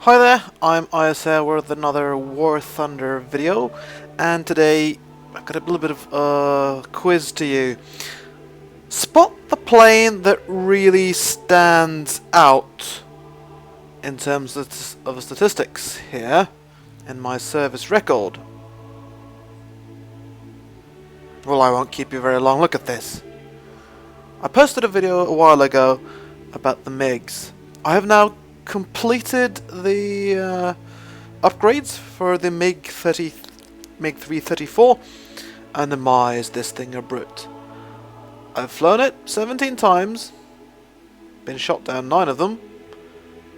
Hi there, I'm USSR with another War Thunder video, and today I've got a little bit of a quiz to you. Spot the plane that really stands out in terms of statistics here in my service record. Well, I won't keep you very long. Look at this. I posted a video a while ago about the MiGs. I have now completed the upgrades for the MiG-3-34, and my is this thing a brute. I've flown it 17 times, been shot down 9 of them,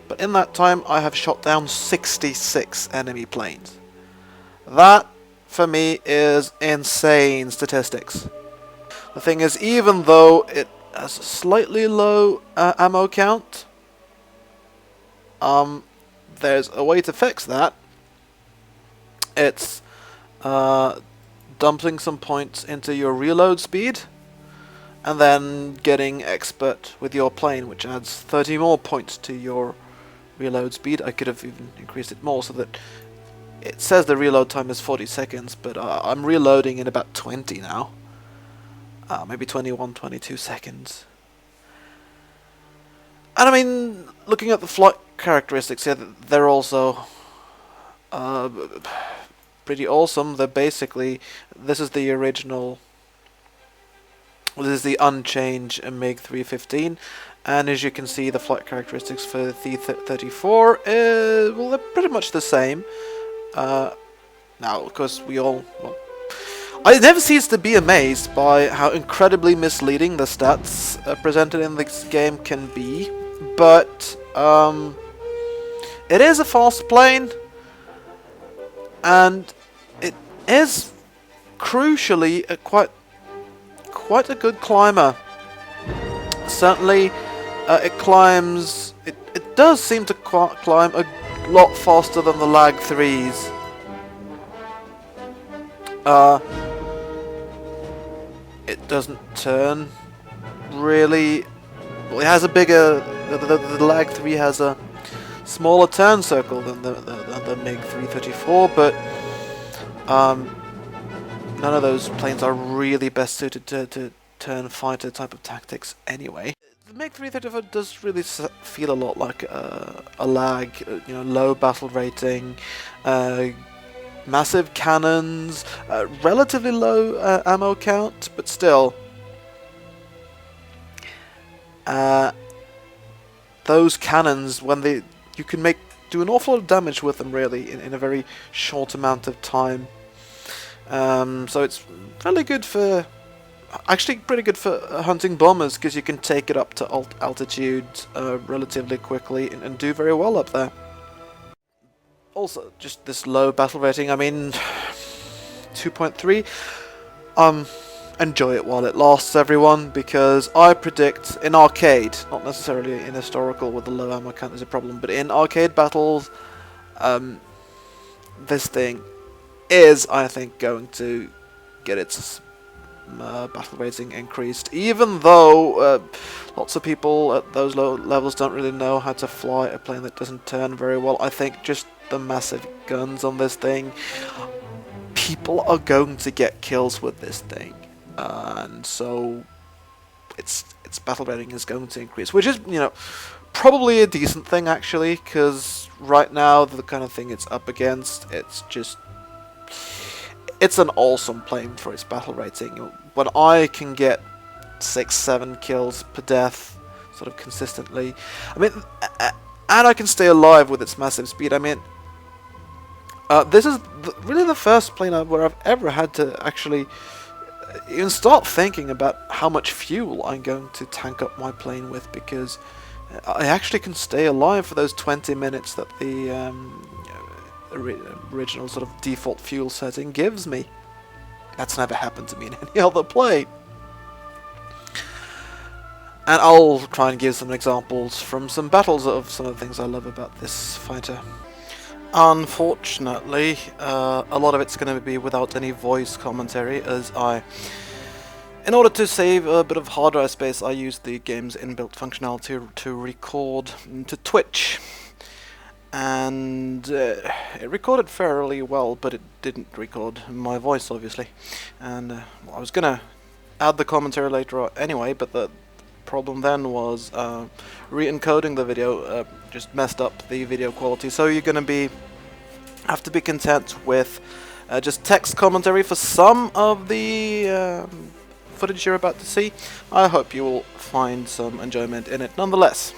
but in that time I have shot down 66 enemy planes. That, for me, is insane statistics. The thing is, even though it has a slightly low ammo count, there's a way to fix that. It's dumping some points into your reload speed, and then getting expert with your plane, which adds 30 more points to your reload speed. I could have even increased it more so that it says the reload time is 40 seconds, but I'm reloading in about 20 now. Maybe 21, 22 seconds. And I mean, looking at the flight characteristics here, they're also pretty awesome. They're basically, this is the original, this is the unchanged MiG-315, and as you can see, the flight characteristics for the T-34 well, they're pretty much the same. Now, of course, I never cease to be amazed by how incredibly misleading the stats presented in this game can be, but it is a fast plane, and it is crucially quite a good climber. Certainly, it climbs. It does seem to climb a lot faster than the Lag 3s. It doesn't turn really. Well, it has a bigger. The Lag 3 has a smaller turn circle than the MiG-3-34, but none of those planes are really best suited to turn fighter type of tactics anyway. The MiG-3-34 does really feel a lot like a Lag, low battle rating, massive cannons, relatively low ammo count, but still. Those cannons, you can do an awful lot of damage with them, really, in a very short amount of time. So it's really good for, actually pretty good for hunting bombers, because you can take it up to altitude relatively quickly and do very well up there. Also, just this low battle rating, I mean, 2.3, enjoy it while it lasts, everyone, because I predict in arcade, not necessarily in historical with the low ammo count is a problem, but in arcade battles, this thing is, I think, going to get its battle rating increased, even though lots of people at those low levels don't really know how to fly a plane that doesn't turn very well. I think just the massive guns on this thing, people are going to get kills with this thing, and so its battle rating is going to increase, which is, probably a decent thing, actually, because right now the kind of thing it's up against, it's an awesome plane for its battle rating. When I can get 6-7 kills per death, sort of consistently, I mean, and I can stay alive with its massive speed. I mean, this is really the first plane where I've ever had to actually even start thinking about how much fuel I'm going to tank up my plane with, because I actually can stay alive for those 20 minutes that the original sort of default fuel setting gives me. That's never happened to me in any other plane. And I'll try and give some examples from some battles of some of the things I love about this fighter. Unfortunately, a lot of it's going to be without any voice commentary, as in order to save a bit of hard drive space, I use the game's inbuilt functionality to record to Twitch. and it recorded fairly well, but it didn't record my voice, obviously. And well, I was gonna add the commentary later on anyway, but the problem then was re-encoding the video just messed up the video quality. So you're gonna have to be content with just text commentary for some of the footage you're about to see. I hope you will find some enjoyment in it nonetheless.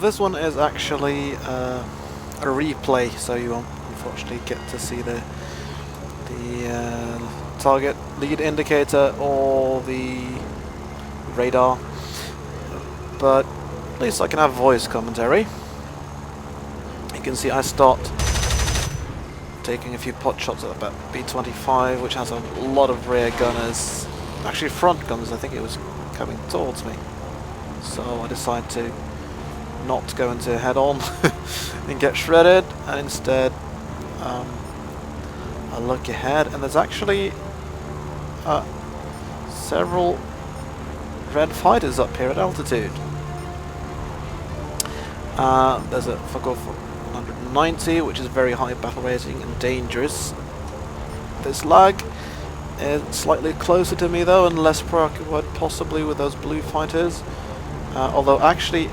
this one is actually a replay, so you won't unfortunately get to see the target lead indicator or the radar, but at least I can have voice commentary. You can see I start taking a few pot shots at about B-25, which has a lot of rear gunners, actually front gunners. I think it was coming towards me, so I decided to not go into head-on and get shredded, and instead I look ahead, and there's actually several red fighters up here at altitude. There's a Focke 190, which is very high battle rating and dangerous. This lag is slightly closer to me though, and less preoccupied possibly with those blue fighters. Although actually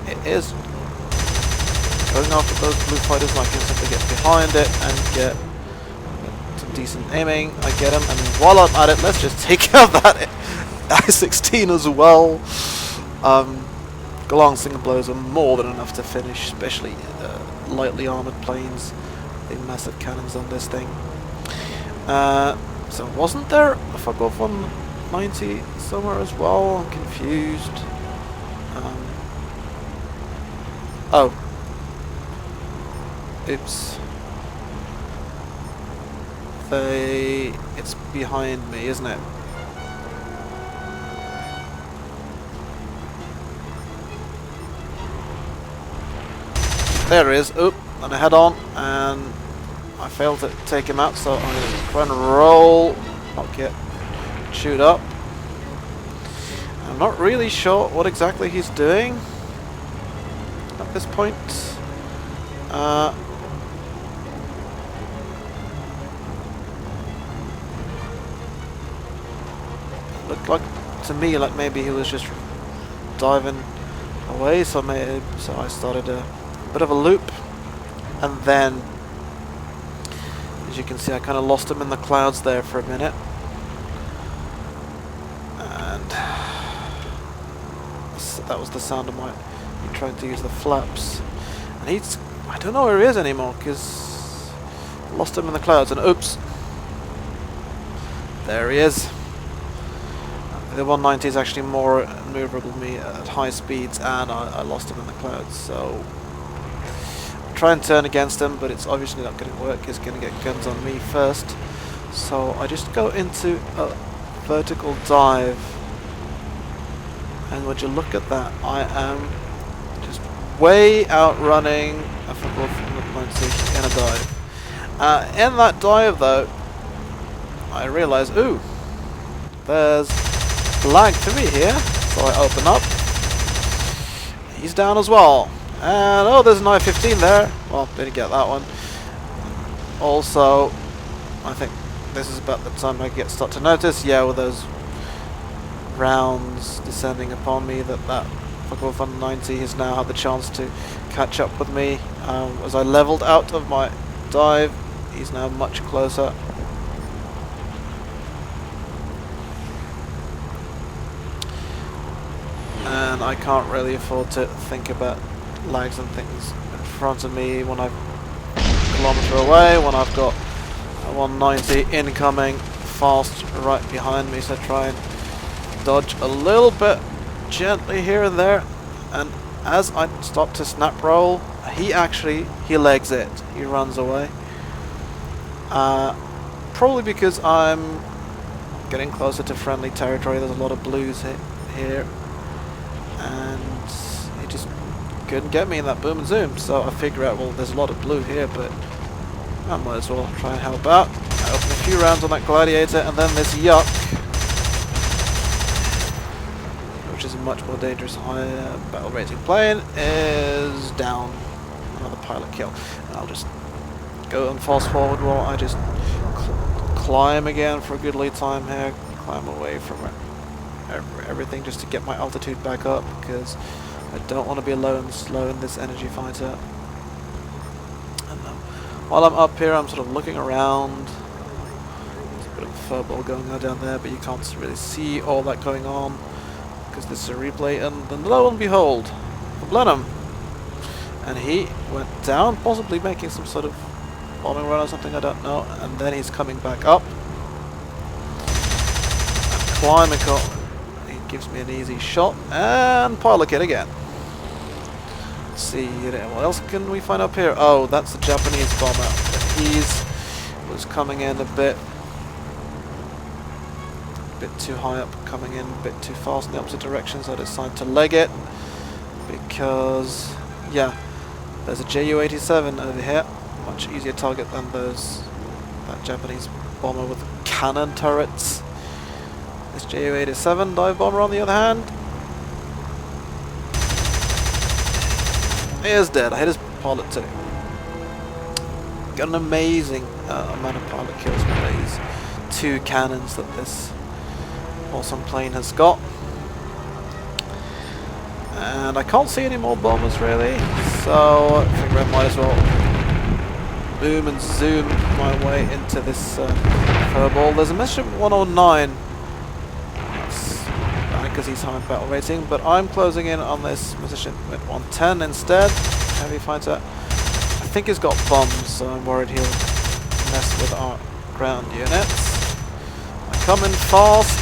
it is going after those blue fighters, and I can simply get behind it and get some decent aiming. I get him, and while I'm at it, let's just take out that I-16 as well. Long single blows are more than enough to finish, especially lightly armoured planes. The massive cannons on this thing. So wasn't there a Focke 190 somewhere as well? I'm confused. Oh. Oops. It's behind me, isn't it? There it is. Oop, and a head on, and I failed to take him out, so I'm going to try and roll, not get chewed up. I'm not really sure what exactly he's doing at this point. Looked like to me like maybe he was just diving away, so I started a bit of a loop, and then as you can see I kind of lost him in the clouds there for a minute, and that was the sound of me trying to use the flaps, and I don't know where he is anymore because I lost him in the clouds, and oops, there he is. The 190 is actually more maneuverable than me at high speeds, and I lost him in the clouds, so try and turn against him, but it's obviously not going to work. He's going to get guns on me first, so I just go into a vertical dive, and would you look at that, I am just way outrunning a Focke 190 in a dive. In that dive though, I realise, ooh, there's lag to me here, so I open up. He's down as well. And oh, there's an I-15 there. Well, didn't get that one. Also, I think this is about the time I start to notice, yeah, with those rounds descending upon me, that Focke 190 has now had the chance to catch up with me. As I leveled out of my dive, he's now much closer. And I can't really afford to think about lags and things in front of me when I'm a kilometre away, when I've got a 190 incoming fast right behind me, so try and dodge a little bit gently here and there, and as I start to snap roll, he legs it, he runs away. Probably because I'm getting closer to friendly territory. There's a lot of blues here, and he just couldn't get me in that boom and zoom, so I figure out, well, there's a lot of blue here, but I might as well try and help out. I open a few rounds on that Gladiator, and then this Yuck, which is a much more dangerous, higher battle rating plane, is down. Another pilot kill. And I'll just go and fast forward while I just climb again for a good lead time here, climb away from everything just to get my altitude back up, because I don't want to be alone slow in this energy fighter. And while I'm up here, I'm sort of looking around. There's a bit of a furball going on down there, but you can't really see all that going on because this is a replay. And then lo and behold, Blenheim. And he went down, possibly making some sort of bombing run or something, I don't know. And then he's coming back up. And climbing up. He gives me an easy shot. And pilot kit again. Let's see, what else can we find up here? Oh, that's the Japanese bomber. He's was coming in a bit too high up, coming in a bit too fast in the opposite direction, so I decided to leg it. Because, yeah, there's a Ju-87 over here, much easier target than that Japanese bomber with cannon turrets. This Ju-87 dive bomber, on the other hand, he is dead. I hit his pilot too. Got an amazing amount of pilot kills with these two cannons that this awesome plane has got. And I can't see any more bombers really, so I figure I might as well boom and zoom my way into this furball. There's a Messerschmitt 109. That's because he's high battle rating, but I'm closing in on this Messerschmitt 110 instead. Heavy fighter. I think he's got bombs, so I'm worried he'll mess with our ground units. I come in fast,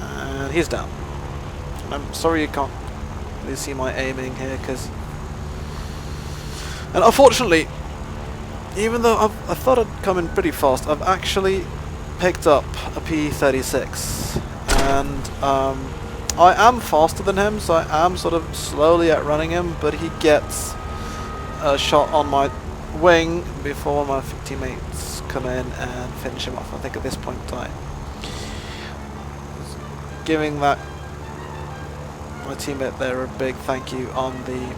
and he's down. I'm sorry you can't really see my aiming here, and unfortunately, even though I thought I'd come in pretty fast, I've actually picked up a P-36, and I am faster than him, so I am sort of slowly outrunning him, but he gets a shot on my wing before my teammates come in and finish him off. I think at this point in time, giving my teammate there a big thank you on the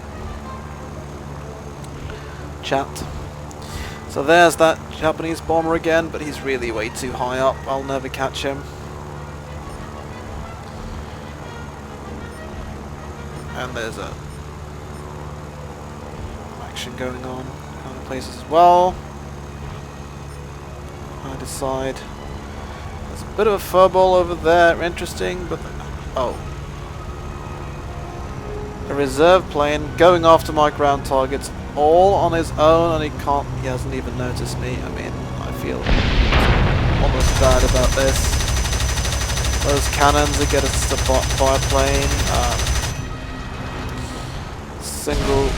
chat. So there's that Japanese bomber again, but he's really way too high up. I'll never catch him. And there's a action going on in other places as well. I decide there's a bit of a furball over there, interesting, but oh, a reserve plane going after my ground targets all on his own, and he hasn't even noticed me. I mean, I feel almost bad about this. Those cannons that get us to fire plane. Single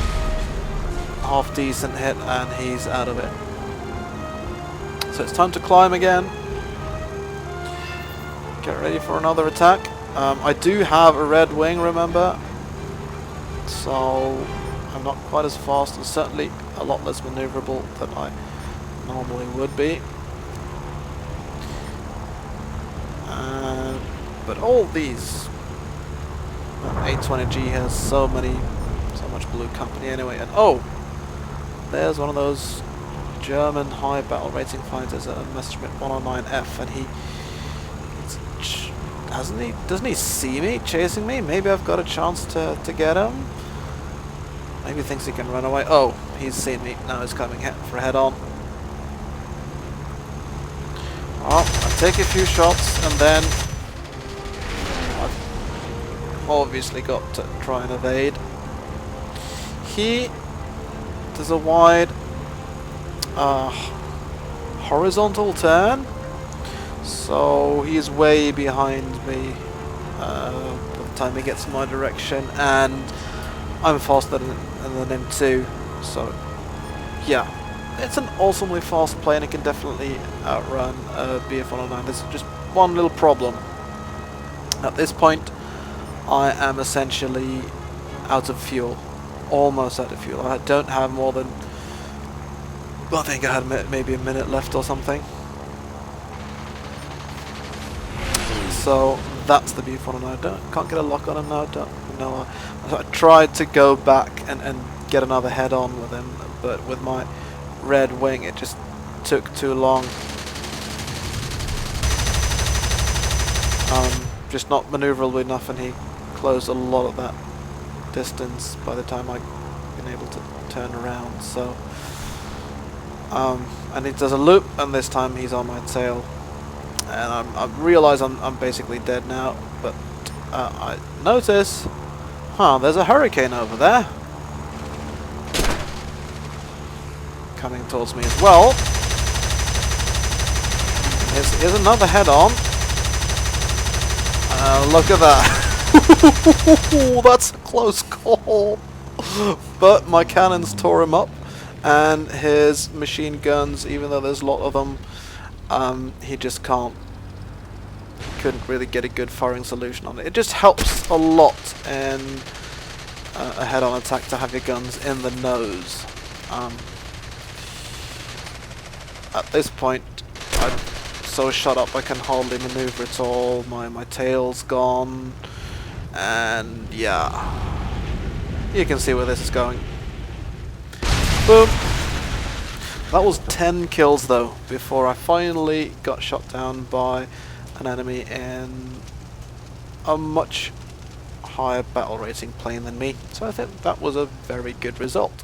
half decent hit and he's out of it. So it's time to climb again. Get ready for another attack. I do have a red wing, remember, so I'm not quite as fast and certainly a lot less maneuverable than I normally would be. But all these 820G has so much blue company anyway. And oh, there's one of those German high battle rating fighters, a Messerschmitt 109F, and doesn't he see me chasing me? Maybe I've got a chance to get him. Maybe he thinks he can run away. Oh, he's seen me. Now he's coming for a head on. Well, I take a few shots and then I've obviously got to try and evade. He does a wide horizontal turn, so he's way behind me by the time he gets in my direction, and I'm faster than him too, so yeah, it's an awesomely fast plane. It can definitely outrun BF-109. There's just one little problem. At this point I am essentially out of fuel, almost out of fuel. I don't have more than, I think I had maybe a minute left or something. So that's the BF-109. Can't get a lock on him now. I tried to go back and get another head on with him, but with my red wing it just took too long. Just not maneuverable enough, and he closed a lot of that distance by the time I'd been able to turn around. So and he does a loop, and this time he's on my tail, and I realise I'm basically dead now, but I notice Huh, there's a hurricane over there. Coming towards me as well. Here's another head-on. Look at that. That's a close call. But my cannons tore him up. And his machine guns, even though there's a lot of them, he just couldn't really get a good firing solution on it. It just helps a lot in a head-on attack to have your guns in the nose. At this point, I'm so shut up I can hardly maneuver at all. My tail's gone, and yeah, you can see where this is going. Boom. That was 10 kills though, before I finally got shot down by an enemy in a much higher battle rating plane than me. So I think that was a very good result.